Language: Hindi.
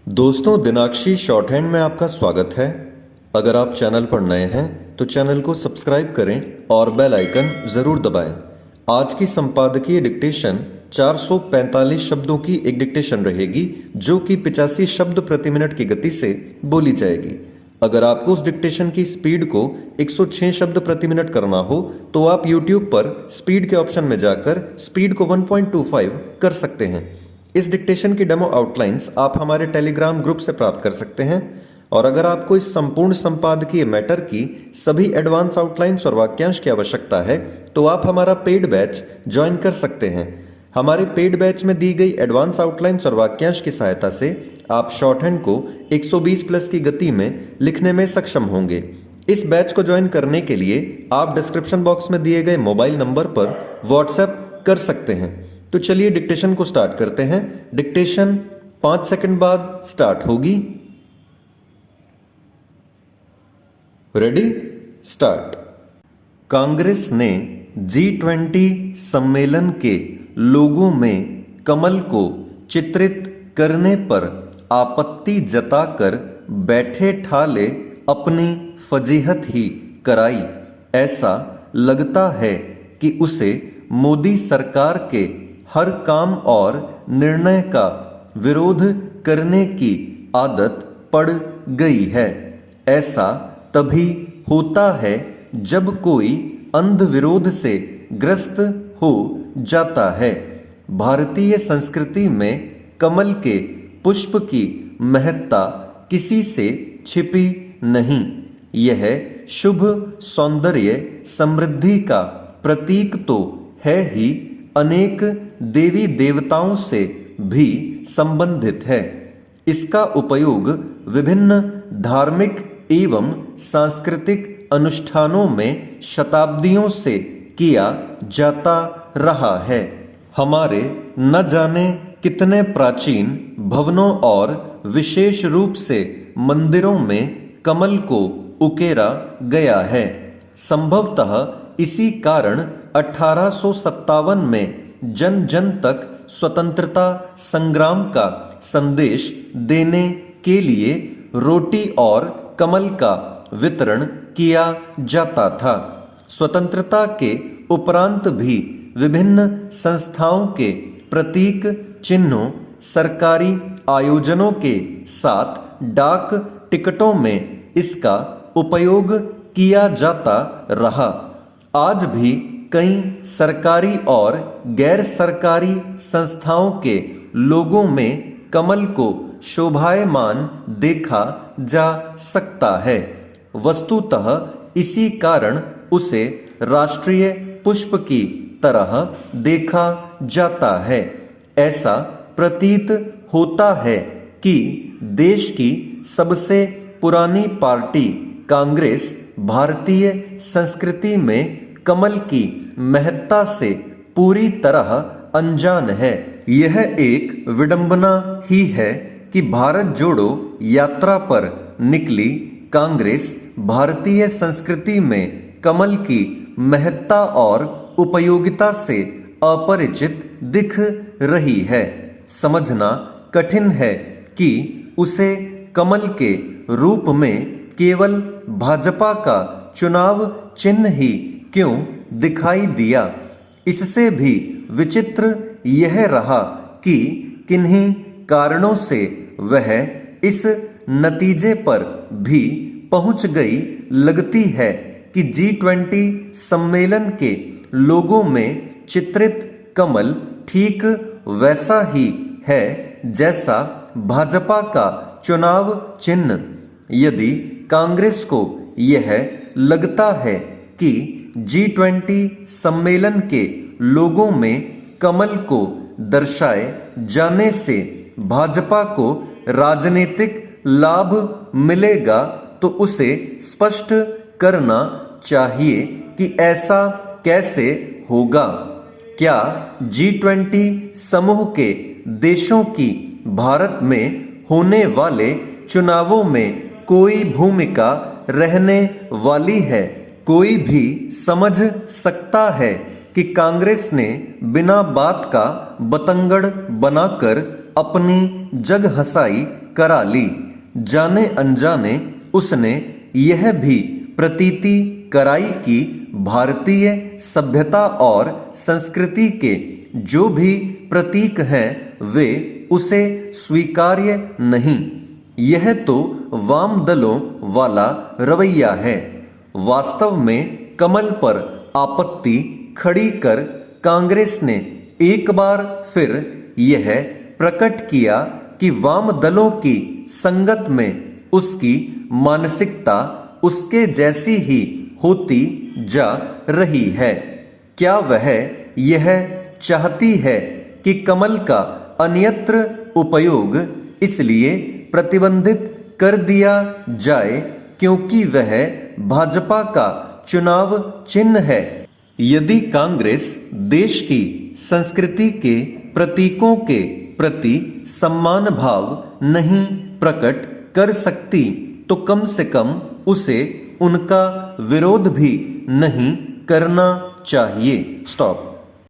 दोस्तों, दिनाक्षी शॉर्ट हैंड में आपका स्वागत है। अगर आप चैनल पर नए हैं तो चैनल को सब्सक्राइब करें और बेल आइकन ज़रूर दबाएं। आज की संपादकीय डिक्टेशन 445 शब्दों की एक डिक्टेशन रहेगी जो कि 85 शब्द प्रति मिनट की गति से बोली जाएगी। अगर आपको उस डिक्टेशन की स्पीड को 106 शब्द प्रति मिनट करना हो तो आप YouTube पर स्पीड के ऑप्शन में जाकर स्पीड को 1.25 कर सकते हैं। इस डिक्टेशन की डेमो आउटलाइंस आप हमारे टेलीग्राम ग्रुप से प्राप्त कर सकते हैं। और अगर आपको इस संपूर्ण संपादकीय मैटर की सभी एडवांस आउटलाइंस और वाक्यांश की आवश्यकता है तो आप हमारा पेड बैच ज्वाइन कर सकते हैं। हमारे पेड बैच में दी गई एडवांस आउटलाइंस और वाक्यांश की सहायता से आप शॉर्ट हैंड को 120 प्लस की गति में लिखने में सक्षम होंगे। इस बैच को ज्वाइन करने के लिए आप डिस्क्रिप्शन बॉक्स में दिए गए मोबाइल नंबर पर व्हाट्सएप कर सकते हैं। तो चलिए डिक्टेशन को स्टार्ट करते हैं। डिक्टेशन 5 सेकंड बाद स्टार्ट होगी। Ready, start. कांग्रेस ने G20 सम्मेलन के लोगों में कमल को चित्रित करने पर आपत्ति जताकर बैठे ठाले अपनी फजीहत ही कराई। ऐसा लगता है कि उसे मोदी सरकार के हर काम और निर्णय का विरोध करने की आदत पड़ गई है। ऐसा तभी होता है जब कोई अंध विरोध से ग्रस्त हो जाता है। भारतीय संस्कृति में कमल के पुष्प की महत्ता किसी से छिपी नहीं। यह शुभ सौंदर्य समृद्धि का प्रतीक तो है ही, अनेक देवी देवताओं से भी संबंधित है। इसका उपयोग विभिन्न धार्मिक एवं सांस्कृतिक अनुष्ठानों में शताब्दियों से किया जाता रहा है। हमारे न जाने कितने प्राचीन भवनों और विशेष रूप से मंदिरों में कमल को उकेरा गया है। संभवतः इसी कारण 1857 में जन जन तक स्वतंत्रता संग्राम का संदेश देने के लिए रोटी और कमल का वितरण किया जाता था। स्वतंत्रता के उपरांत भी विभिन्न संस्थाओं के प्रतीक चिन्हों, सरकारी आयोजनों के साथ डाक टिकटों में इसका उपयोग किया जाता रहा। आज भी कई सरकारी और गैर सरकारी संस्थाओं के लोगों में कमल को शोभायमान देखा जा सकता है। वस्तुतः इसी कारण उसे राष्ट्रीय पुष्प की तरह देखा जाता है। ऐसा प्रतीत होता है कि देश की सबसे पुरानी पार्टी कांग्रेस भारतीय संस्कृति में कमल की महत्ता से पूरी तरह अनजान है। यह एक विडंबना ही है कि भारत जोड़ो यात्रा पर निकली कांग्रेस भारतीय संस्कृति में कमल की महत्ता और उपयोगिता से अपरिचित दिख रही है। समझना कठिन है कि उसे कमल के रूप में केवल भाजपा का चुनाव चिन्ह ही क्यों दिखाई दिया। इससे भी विचित्र यह रहा कि किन्हीं कारणों से वह इस नतीजे पर भी पहुंच गई लगती है कि G20 सम्मेलन के लोगों में चित्रित कमल ठीक वैसा ही है जैसा भाजपा का चुनाव चिन्ह। यदि कांग्रेस को यह लगता है कि G20 सम्मेलन के लोगों में कमल को दर्शाए जाने से भाजपा को राजनीतिक लाभ मिलेगा तो उसे स्पष्ट करना चाहिए कि ऐसा कैसे होगा। क्या G20 समूह के देशों की भारत में होने वाले चुनावों में कोई भूमिका रहने वाली है? कोई भी समझ सकता है कि कांग्रेस ने बिना बात का बतंगड़ बनाकर अपनी जग हंसाई करा ली। जाने अनजाने उसने यह भी प्रतीति कराई कि भारतीय सभ्यता और संस्कृति के जो भी प्रतीक हैं वे उसे स्वीकार्य नहीं। यह तो वाम दलों वाला रवैया है। वास्तव में कमल पर आपत्ति खड़ी कर कांग्रेस ने एक बार फिर यह प्रकट किया कि वाम दलों की संगत में उसकी मानसिकता उसके जैसी ही होती जा रही है। क्या वह यह चाहती है कि कमल का अन्यत्र उपयोग इसलिए प्रतिबंधित कर दिया जाए क्योंकि वह भाजपा का चुनाव चिन्ह है? यदि कांग्रेस देश की संस्कृति के प्रतीकों के प्रति सम्मान भाव नहीं प्रकट कर सकती तो कम से कम उसे उनका विरोध भी नहीं करना चाहिए। स्टॉप।